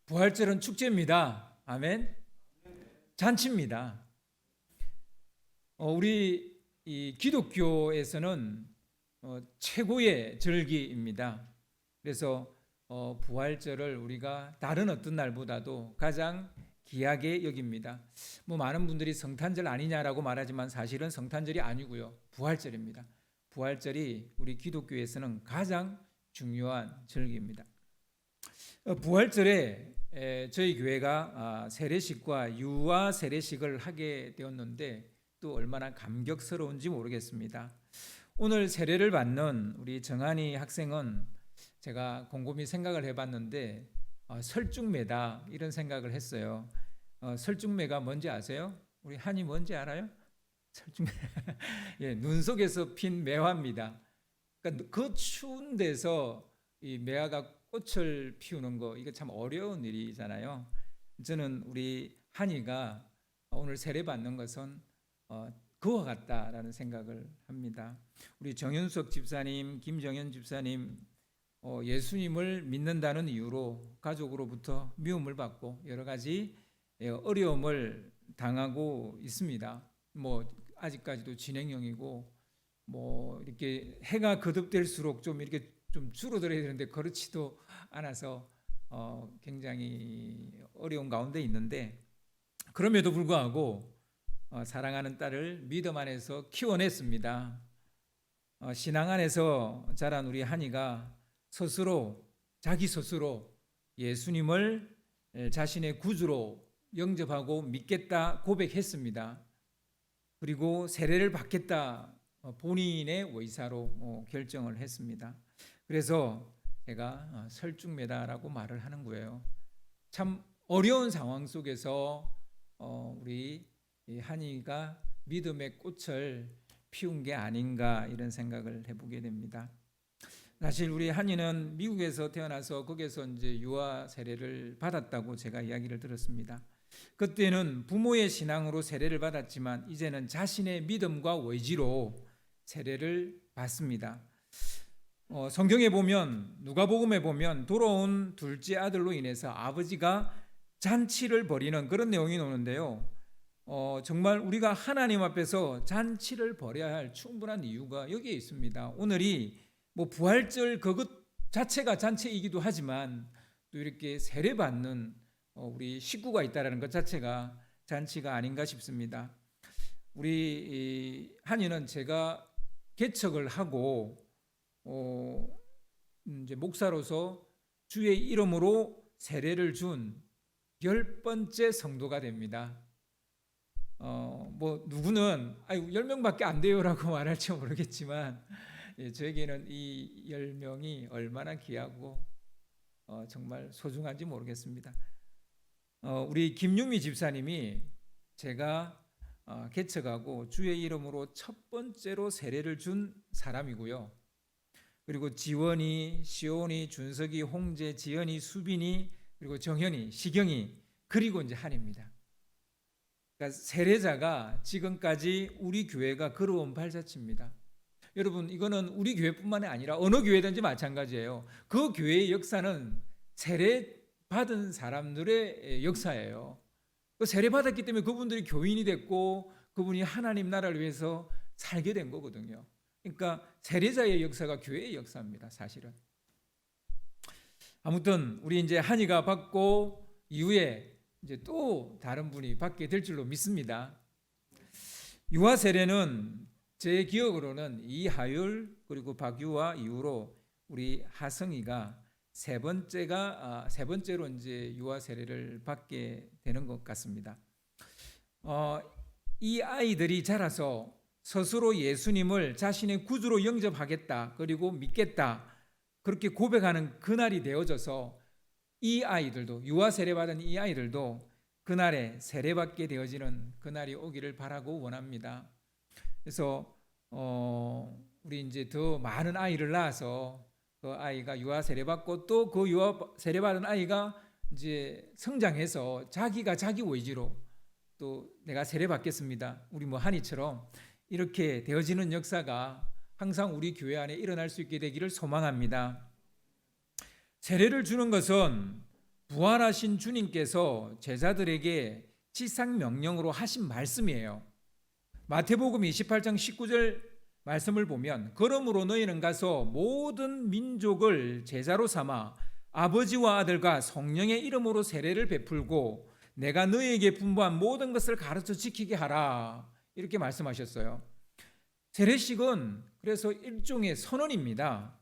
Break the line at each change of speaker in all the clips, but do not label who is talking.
부활절은 축제입니다. 아멘. 잔치입니다. 우리 이 기독교에서는 최고의 절기입니다. 그래서 부활절을 우리가 다른 어떤 날보다도 가장 귀하게 여깁니다. 많은 분들이 성탄절 아니냐라고 말하지만 사실은 성탄절이 아니고요. 부활절입니다. 부활절이 우리 기독교에서는 가장 중요한 절기입니다. 부활절에 저희 교회가 세례식과 유아 세례식을 하게 되었는데 또 얼마나 감격스러운지 모르겠습니다. 오늘 세례를 받는 우리 정한이 학생은 제가 곰곰이 생각을 해봤는데 설중매다 이런 생각을 했어요. 설중매가 뭔지 아세요? 우리 한이 뭔지 알아요? 설중매. 예, 눈 속에서 핀 매화입니다. 그러니까 그 추운 데서 이 매화가 꽃을 피우는 거 이거 참 어려운 일이잖아요. 저는 우리 한이가 오늘 세례 받는 것은 그와 같다라는 생각을 합니다. 우리 정윤석 집사님, 김정현 집사님 예수님을 믿는다는 이유로 가족으로부터 미움을 받고 여러 가지 어려움을 당하고 있습니다. 아직까지도 진행형이고 이렇게 해가 거듭될수록 좀 이렇게 좀 줄어들어야 되는데 그렇지도 않아서 굉장히 어려운 가운데 있는데 그럼에도 불구하고 사랑하는 딸을 믿음 안에서 키워냈습니다. 신앙 안에서 자란 우리 한이가 자기 스스로 예수님을 자신의 구주로 영접하고 믿겠다 고백했습니다. 그리고 세례를 받겠다 본인의 의사로 결정을 했습니다. 그래서 제가 설중매다라고 말을 하는 거예요. 참 어려운 상황 속에서 우리 한이가 믿음의 꽃을 피운 게 아닌가 이런 생각을 해보게 됩니다. 사실 우리 한이는 미국에서 태어나서 거기서 이제 유아 세례를 받았다고 제가 이야기를 들었습니다. 그때는 부모의 신앙으로 세례를 받았지만 이제는 자신의 믿음과 의지로 세례를 받습니다. 성경에 보면 누가복음에 보면 돌아온 둘째 아들로 인해서 아버지가 잔치를 벌이는 그런 내용이 나오는데요. 정말 우리가 하나님 앞에서 잔치를 벌여야 할 충분한 이유가 여기에 있습니다. 오늘이 부활절 그것 자체가 잔치이기도 하지만 또 이렇게 세례받는 우리 식구가 있다는 것 자체가 잔치가 아닌가 싶습니다. 우리 한이는 제가 개척을 하고 이제 목사로서 주의 이름으로 세례를 준 10번째 성도가 됩니다. 누구는 10명밖에 안 돼요라고 말할지 모르겠지만 저에게는 이 10명이 얼마나 귀하고 정말 소중한지 모르겠습니다. 우리 김유미 집사님이 제가 개척하고 주의 이름으로 첫 번째로 세례를 준 사람이고요. 그리고 지원이, 시온이, 준석이, 홍재, 지연이, 수빈이, 그리고 정현이, 시경이, 그리고 이제 한입니다. 그러니까 세례자가 지금까지 우리 교회가 걸어온 발자취입니다. 여러분, 이거는 우리 교회뿐만이 아니라 어느 교회든지 마찬가지예요. 그 교회의 역사는 세례 받은 사람들의 역사예요. 그 세례 받았기 때문에 그분들이 교인이 됐고 그분이 하나님 나라를 위해서 살게 된 거거든요. 그러니까 세례자의 역사가 교회의 역사입니다, 사실은. 아무튼 우리 이제 한이가 받고 이후에 이제 또 다른 분이 받게 될 줄로 믿습니다. 유아 세례는 제 기억으로는 이하율 그리고 박유아 이후로 우리 하성이가 세 번째로 이제 유아 세례를 받게 되는 것 같습니다. 이 아이들이 자라서 스스로 예수님을 자신의 구주로 영접하겠다 그리고 믿겠다 그렇게 고백하는 그날이 되어져서 이 아이들도 유아 세례받은 이 아이들도 그날에 세례받게 되어지는 그날이 오기를 바라고 원합니다. 그래서 우리 이제 더 많은 아이를 낳아서 그 아이가 유아 세례받고 또 그 유아 세례받은 아이가 이제 성장해서 자기가 자기 의지로 또 내가 세례받겠습니다. 우리 한이처럼 이렇게 되어지는 역사가 항상 우리 교회 안에 일어날 수 있게 되기를 소망합니다. 세례를 주는 것은 부활하신 주님께서 제자들에게 지상 명령으로 하신 말씀이에요. 마태복음 28장 19절 말씀을 보면 그러므로 너희는 가서 모든 민족을 제자로 삼아 아버지와 아들과 성령의 이름으로 세례를 베풀고 내가 너희에게 분부한 모든 것을 가르쳐 지키게 하라. 이렇게 말씀하셨어요. 세례식은 그래서 일종의 선언입니다.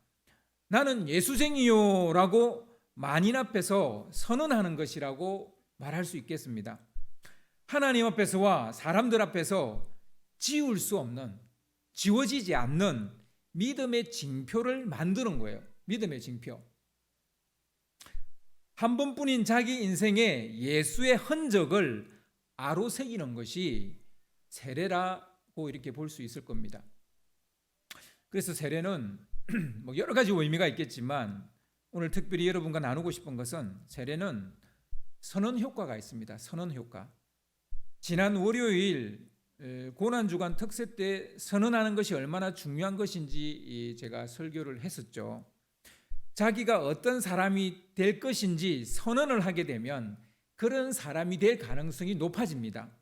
나는 예수쟁이요 라고 만인 앞에서 선언하는 것이라고 말할 수 있겠습니다. 하나님 앞에서와 사람들 앞에서 지울 수 없는, 지워지지 않는 믿음의 징표를 만드는 거예요. 믿음의 징표. 한 번뿐인 자기 인생에 예수의 흔적을 아로새기는 것이 세례라고 이렇게 볼 수 있을 겁니다. 그래서 세례는 뭐 여러 가지 의미가 있겠지만 오늘 특별히 여러분과 나누고 싶은 것은 세례는 선언 효과가 있습니다. 선언 효과. 지난 월요일 고난주간 특세 때 선언하는 것이 얼마나 중요한 것인지 제가 설교를 했었죠. 자기가 어떤 사람이 될 것인지 선언을 하게 되면 그런 사람이 될 가능성이 높아집니다.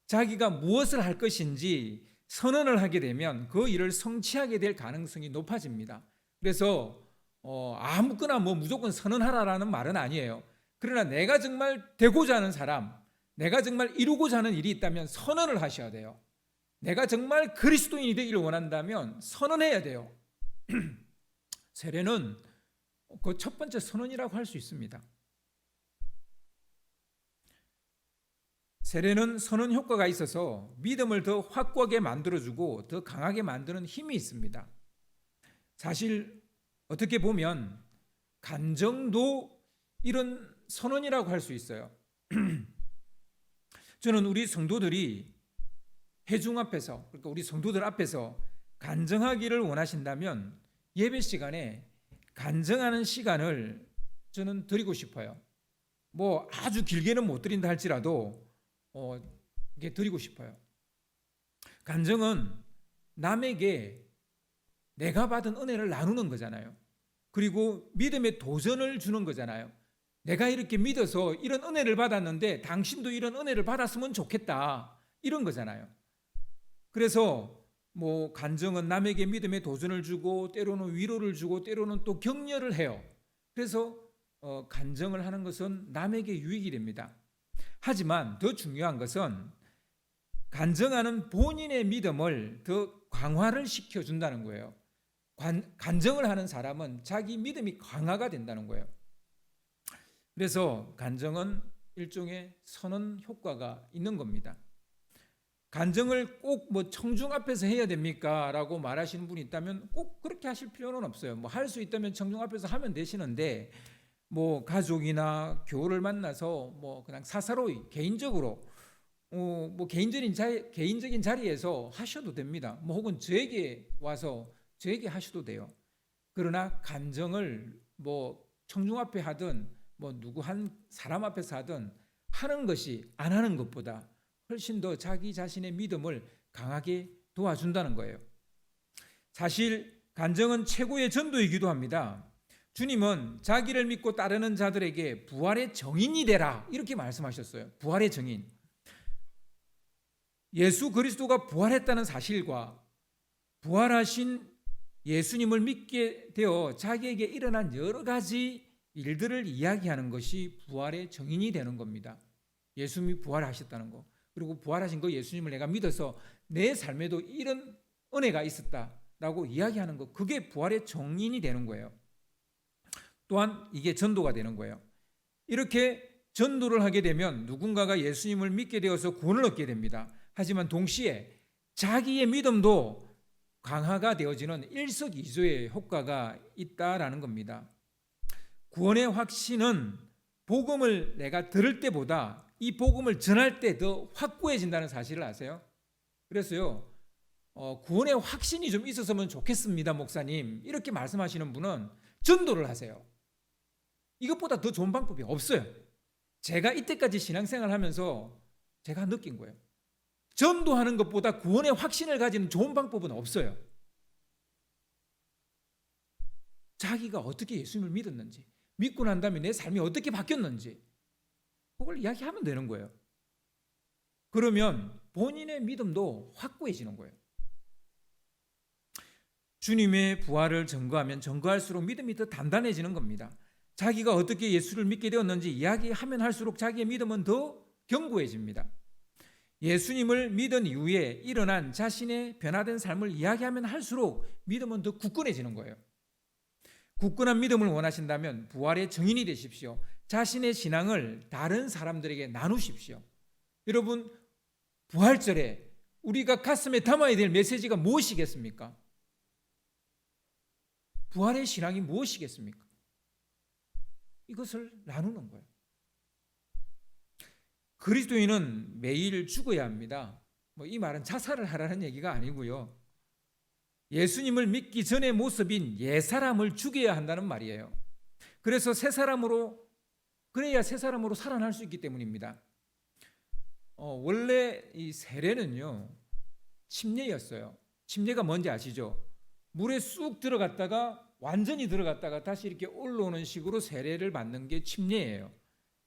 자기가 무엇을 할 것인지 선언을 하게 되면 그 일을 성취하게 될 가능성이 높아집니다. 그래서 아무거나 무조건 선언하라라는 말은 아니에요. 그러나 내가 정말 되고자 하는 사람, 내가 정말 이루고자 하는 일이 있다면 선언을 하셔야 돼요. 내가 정말 그리스도인이 되기를 원한다면 선언해야 돼요. 세례는 그 첫 번째 선언이라고 할 수 있습니다. 세례는 선언 효과가 있어서 믿음을 더 확고하게 만들어주고 더 강하게 만드는 힘이 있습니다. 사실 어떻게 보면 간정도 이런 선언이라고 할 수 있어요. 저는 우리 성도들이 회중 앞에서, 그러니까 우리 성도들 앞에서 간정하기를 원하신다면 예배 시간에 간정하는 시간을 저는 드리고 싶어요. 뭐 아주 길게는 못 드린다 할지라도 이게 드리고 싶어요. 간정은 남에게 내가 받은 은혜를 나누는 거잖아요. 그리고 믿음의 도전을 주는 거잖아요. 내가 이렇게 믿어서 이런 은혜를 받았는데 당신도 이런 은혜를 받았으면 좋겠다, 이런 거잖아요. 그래서 뭐 간정은 남에게 믿음의 도전을 주고 때로는 위로를 주고 때로는 또 격려를 해요. 그래서 간정을 하는 것은 남에게 유익이 됩니다. 하지만 더 중요한 것은 간정하는 본인의 믿음을 더 강화를 시켜준다는 거예요. 간정을 하는 사람은 자기 믿음이 강화가 된다는 거예요. 그래서 간정은 일종의 선언 효과가 있는 겁니다. 간정을 꼭 뭐 청중 앞에서 해야 됩니까? 라고 말하시는 분이 있다면 꼭 그렇게 하실 필요는 없어요. 뭐 할 수 있다면 청중 앞에서 하면 되시는데 뭐 가족이나 교우를 만나서 뭐 그냥 사사로이 개인적으로 뭐 개인적인 자리에서 하셔도 됩니다. 뭐 혹은 저에게 와서 저에게 하셔도 돼요. 그러나 간정을 뭐 청중 앞에 하든 뭐 누구 한 사람 앞에서 하든 하는 것이 안 하는 것보다 훨씬 더 자기 자신의 믿음을 강하게 도와준다는 거예요. 사실 간정은 최고의 전도이기도 합니다. 주님은 자기를 믿고 따르는 자들에게 부활의 정인이 되라, 이렇게 말씀하셨어요. 부활의 정인. 예수 그리스도가 부활했다는 사실과 부활하신 예수님을 믿게 되어 자기에게 일어난 여러 가지 일들을 이야기하는 것이 부활의 정인이 되는 겁니다. 예수님이 부활하셨다는 거, 그리고 부활하신 거 예수님을 내가 믿어서 내 삶에도 이런 은혜가 있었다라고 이야기하는 거, 그게 부활의 정인이 되는 거예요. 또한 이게 전도가 되는 거예요. 이렇게 전도를 하게 되면 누군가가 예수님을 믿게 되어서 구원을 얻게 됩니다. 하지만 동시에 자기의 믿음도 강화가 되어지는 일석이조의 효과가 있다라는 겁니다. 구원의 확신은 복음을 내가 들을 때보다 이 복음을 전할 때 더 확고해진다는 사실을 아세요? 그래서요, 구원의 확신이 좀 있었으면 좋겠습니다, 목사님, 이렇게 말씀하시는 분은 전도를 하세요. 이것보다 더 좋은 방법이 없어요. 제가 이때까지 신앙생활 하면서 제가 느낀 거예요. 전도하는 것보다 구원의 확신을 가지는 좋은 방법은 없어요. 자기가 어떻게 예수님을 믿었는지, 믿고 난 다음에 내 삶이 어떻게 바뀌었는지 그걸 이야기하면 되는 거예요. 그러면 본인의 믿음도 확고해지는 거예요. 주님의 부활을 증거하면 증거할수록 믿음이 더 단단해지는 겁니다. 자기가 어떻게 예수를 믿게 되었는지 이야기하면 할수록 자기의 믿음은 더 견고해집니다. 예수님을 믿은 이후에 일어난 자신의 변화된 삶을 이야기하면 할수록 믿음은 더 굳건해지는 거예요. 굳건한 믿음을 원하신다면 부활의 증인이 되십시오. 자신의 신앙을 다른 사람들에게 나누십시오. 여러분, 부활절에 우리가 가슴에 담아야 될 메시지가 무엇이겠습니까? 부활의 신앙이 무엇이겠습니까? 이것을 나누는 거예요. 그리스도인은 매일 죽어야 합니다. 이 말은 자살을 하라는 얘기가 아니고요. 예수님을 믿기 전의 모습인 옛사람을 죽여야 한다는 말이에요. 그래서 그래야 새 사람으로 살아날 수 있기 때문입니다. 원래 이 세례는요, 침례였어요. 침례가 뭔지 아시죠? 물에 쑥 들어갔다가 완전히 들어갔다가 다시 이렇게 올라오는 식으로 세례를 받는 게 침례예요.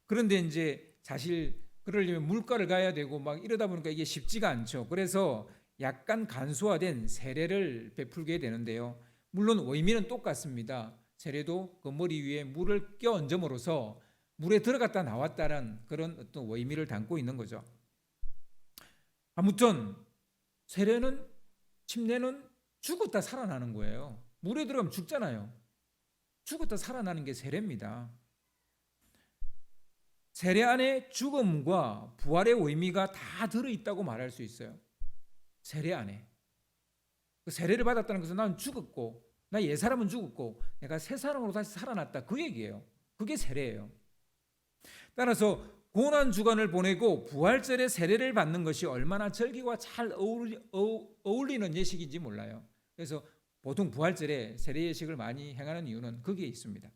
그런데 이제 사실 그러려면 물가를 가야 되고 막 이러다 보니까 이게 쉽지가 않죠. 그래서 약간 간소화된 세례를 베풀게 되는데요. 물론 의미는 똑같습니다. 세례도 그 머리 위에 물을 껴얹음으로써 물에 들어갔다 나왔다는 그런 어떤 의미를 담고 있는 거죠. 아무튼 침례는 죽었다 살아나는 거예요. 물에 들어가면 죽잖아요. 죽었다 살아나는 게 세례입니다. 세례 안에 죽음과 부활의 의미가 다 들어있다고 말할 수 있어요. 세례 안에. 그 세례를 받았다는 것은 나는 죽었고, 나 옛사람은 죽었고 내가 새 사람으로 다시 살아났다, 그 얘기예요. 그게 세례예요. 따라서 고난주간을 보내고 부활절에 세례를 받는 것이 얼마나 절기와 잘 어울리는 예식인지 몰라요. 그래서 보통 부활절에 세례 예식을 많이 행하는 이유는 거기에 있습니다.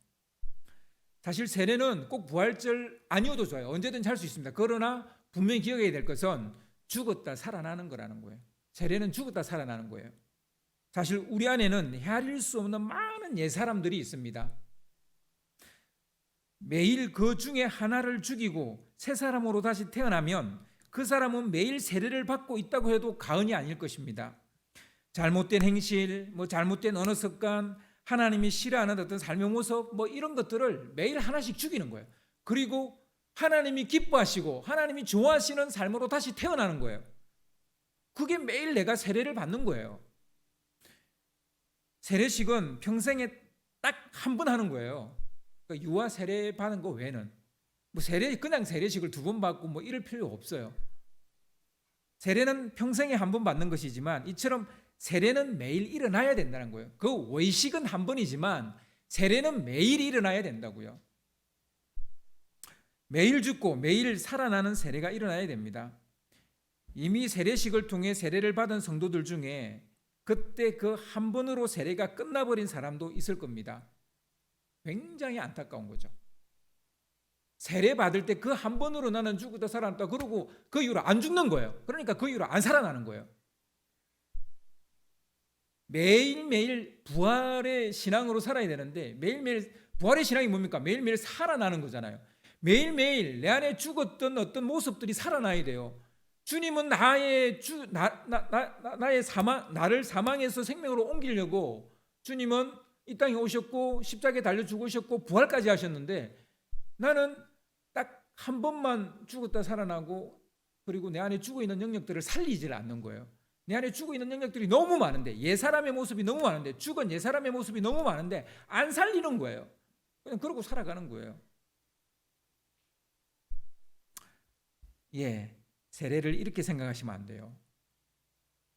사실 세례는 꼭 부활절 아니어도 좋아요. 언제든지 할 수 있습니다. 그러나 분명히 기억해야 될 것은 죽었다 살아나는 거라는 거예요. 세례는 죽었다 살아나는 거예요. 사실 우리 안에는 헤아릴 수 없는 많은 옛사람들이 있습니다. 매일 그 중에 하나를 죽이고 새 사람으로 다시 태어나면 그 사람은 매일 세례를 받고 있다고 해도 과언이 아닐 것입니다. 잘못된 행실, 잘못된 언어 습관, 하나님이 싫어하는 어떤 삶의 모습, 이런 것들을 매일 하나씩 죽이는 거예요. 그리고 하나님이 기뻐하시고 하나님이 좋아하시는 삶으로 다시 태어나는 거예요. 그게 매일 내가 세례를 받는 거예요. 세례식은 평생에 딱 한 번 하는 거예요. 그러니까 유아 세례 받는 거 외에는 그냥 세례식을 2번 받고 이럴 필요 없어요. 세례는 평생에 한 번 받는 것이지만 이처럼 세례는 매일 일어나야 된다는 거예요. 그 외식은 한 번이지만 세례는 매일 일어나야 된다고요. 매일 죽고 매일 살아나는 세례가 일어나야 됩니다. 이미 세례식을 통해 세례를 받은 성도들 중에 그때 그 한 번으로 세례가 끝나버린 사람도 있을 겁니다. 굉장히 안타까운 거죠. 세례 받을 때 그 한 번으로 나는 죽었다 살아났다 그러고 그 이후로 안 죽는 거예요. 그러니까 그 이후로 안 살아나는 거예요. 매일매일 부활의 신앙으로 살아야 되는데 매일매일 부활의 신앙이 뭡니까? 매일매일 살아나는 거잖아요. 매일매일 내 안에 죽었던 어떤 모습들이 살아나야 돼요. 주님은 나를 사망에서 생명으로 옮기려고 주님은 이 땅에 오셨고 십자가에 달려 죽으셨고 부활까지 하셨는데 나는 딱 한 번만 죽었다 살아나고 그리고 내 안에 죽어있는 영역들을 살리질 않는 거예요. 내 안에 죽어있는 영역들이 너무 많은데 옛사람의 모습이 너무 많은데 죽은 옛사람의 모습이 너무 많은데 안 살리는 거예요. 그냥 그러고 살아가는 거예요. 세례를 이렇게 생각하시면 안 돼요.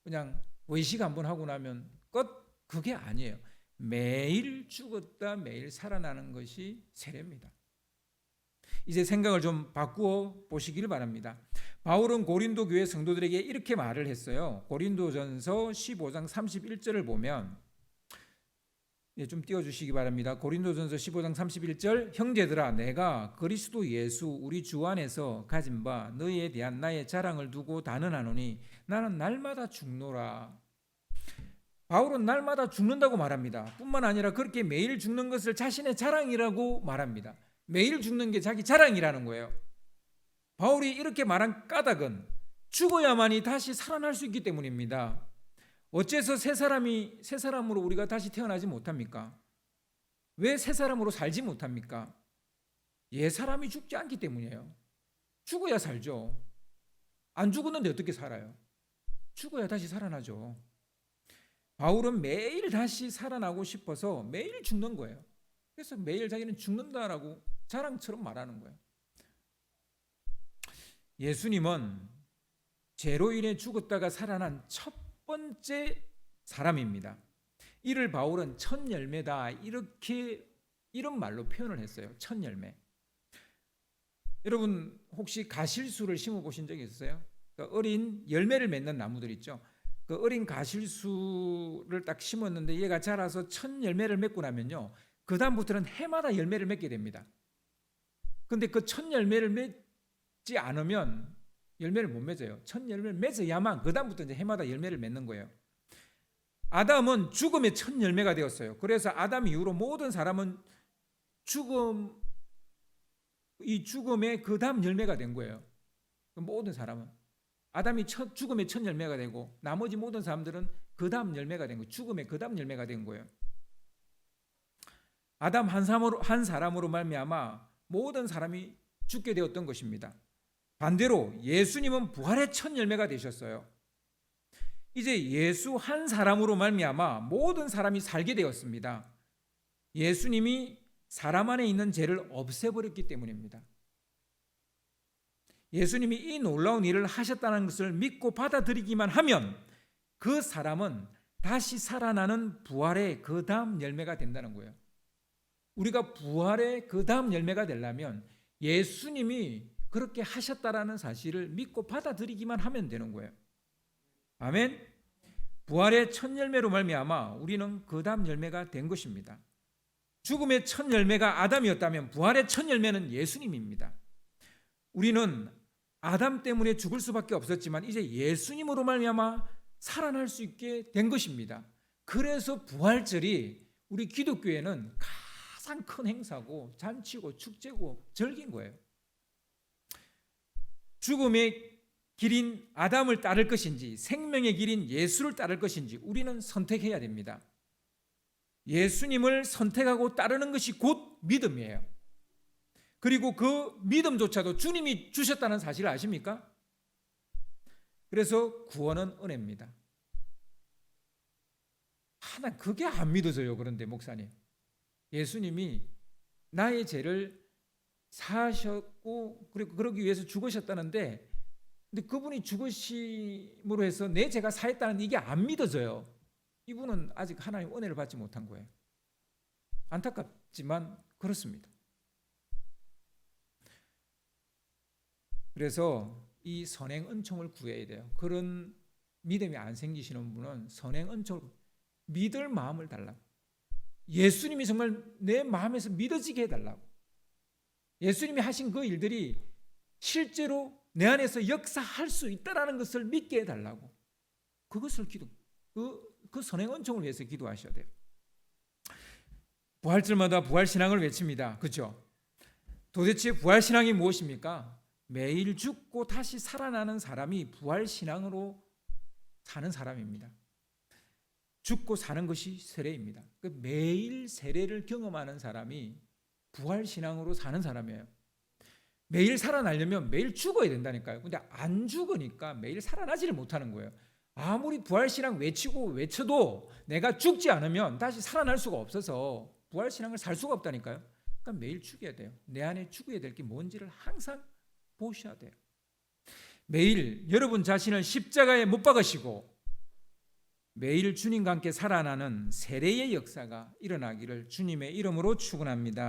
그냥 외식 한번 하고 나면 끝, 그게 아니에요. 매일 죽었다 매일 살아나는 것이 세례입니다. 이제 생각을 좀 바꾸어 보시길 바랍니다. 바울은 고린도 교회 성도들에게 이렇게 말을 했어요. 고린도전서 15장 31절을 보면 좀 띄워주시기 바랍니다. 고린도전서 15장 31절 형제들아 내가 그리스도 예수 우리 주 안에서 가진 바 너희에 대한 나의 자랑을 두고 단언하노니 나는 날마다 죽노라. 바울은 날마다 죽는다고 말합니다. 뿐만 아니라 그렇게 매일 죽는 것을 자신의 자랑이라고 말합니다. 매일 죽는 게 자기 자랑이라는 거예요. 바울이 이렇게 말한 까닭은 죽어야만이 다시 살아날 수 있기 때문입니다. 어째서 새 사람으로 우리가 다시 태어나지 못합니까? 왜 새 사람으로 살지 못합니까? 옛 사람이 죽지 않기 때문이에요. 죽어야 살죠. 안 죽었는데 어떻게 살아요? 죽어야 다시 살아나죠. 바울은 매일 다시 살아나고 싶어서 매일 죽는 거예요. 그래서 매일 자기는 죽는다라고 자랑처럼 말하는 거예요. 예수님은 죄로 인해 죽었다가 살아난 첫 번째 사람입니다. 이를 바울은 첫 열매다 이런 말로 표현을 했어요. 첫 열매. 여러분 혹시 가실수를 심어 보신 적이 있어요? 그러니까 어린 열매를 맺는 나무들 있죠. 그 어린 가실수를 딱 심었는데 얘가 자라서 첫 열매를 맺고 나면요, 그 다음부터는 해마다 열매를 맺게 됩니다. 근데 그 첫 열매를 맺지 않으면 열매를 못 맺어요. 첫 열매를 맺어야만 그 다음부터 이제 해마다 열매를 맺는 거예요. 아담은 죽음의 첫 열매가 되었어요. 그래서 아담 이후로 모든 사람은 죽음의 그 다음 열매가 된 거예요. 모든 사람은 아담이 죽음의 첫 열매가 되고 나머지 모든 사람들은 그 다음 열매가 된 거예요. 죽음의 그 다음 열매가 된 거예요. 아담 한 사람으로 말미암아 모든 사람이 죽게 되었던 것입니다. 반대로 예수님은 부활의 첫 열매가 되셨어요. 이제 예수 한 사람으로 말미암아 모든 사람이 살게 되었습니다. 예수님이 사람 안에 있는 죄를 없애버렸기 때문입니다. 예수님이 이 놀라운 일을 하셨다는 것을 믿고 받아들이기만 하면 그 사람은 다시 살아나는 부활의 그 다음 열매가 된다는 거예요. 우리가 부활의 그 다음 열매가 되려면 예수님이 그렇게 하셨다라는 사실을 믿고 받아들이기만 하면 되는 거예요. 아멘. 부활의 첫 열매로 말미암아 우리는 그 다음 열매가 된 것입니다. 죽음의 첫 열매가 아담이었다면 부활의 첫 열매는 예수님입니다. 우리는 아담 때문에 죽을 수밖에 없었지만 이제 예수님으로 말미암아 살아날 수 있게 된 것입니다. 그래서 부활절이 우리 기독교에는 가장 큰 행사고 잔치고 축제고 절기인 거예요. 죽음의 길인 아담을 따를 것인지 생명의 길인 예수를 따를 것인지 우리는 선택해야 됩니다. 예수님을 선택하고 따르는 것이 곧 믿음이에요. 그리고 그 믿음조차도 주님이 주셨다는 사실을 아십니까? 그래서 구원은 은혜입니다. 난 그게 안 믿어져요. 그런데 목사님, 예수님이 나의 죄를 사하셨고 그리고 그러기 위해서 죽으셨다는데 근데 그분이 죽으심으로 해서 내 죄가 사했다는 이게 안 믿어져요. 이분은 아직 하나님 은혜를 받지 못한 거예요. 안타깝지만 그렇습니다. 그래서 이 선행 은총을 구해야 돼요. 그런 믿음이 안 생기시는 분은 선행 은총을 믿을 마음을 달라고. 예수님이 정말 내 마음에서 믿어지게 해달라고. 예수님이 하신 그 일들이 실제로 내 안에서 역사할 수 있다라는 것을 믿게 해달라고. 그것을 그 선행 은총을 위해서 기도하셔야 돼요. 부활절마다 부활신앙을 외칩니다. 그렇죠? 도대체 부활신앙이 무엇입니까? 매일 죽고 다시 살아나는 사람이 부활신앙으로 사는 사람입니다. 죽고 사는 것이 세례입니다. 매일 세례를 경험하는 사람이 부활신앙으로 사는 사람이에요. 매일 살아나려면 매일 죽어야 된다니까요. 근데 안 죽으니까 매일 살아나지를 못하는 거예요. 아무리 부활신앙 외쳐도 내가 죽지 않으면 다시 살아날 수가 없어서 부활신앙을 살 수가 없다니까요. 그러니까 매일 죽여야 돼요. 내 안에 죽어야 될 게 뭔지를 항상 보셔야 돼요. 매일 여러분 자신을 십자가에 못 박으시고 매일 주님과 함께 살아나는 세례의 역사가 일어나기를 주님의 이름으로 축원합니다.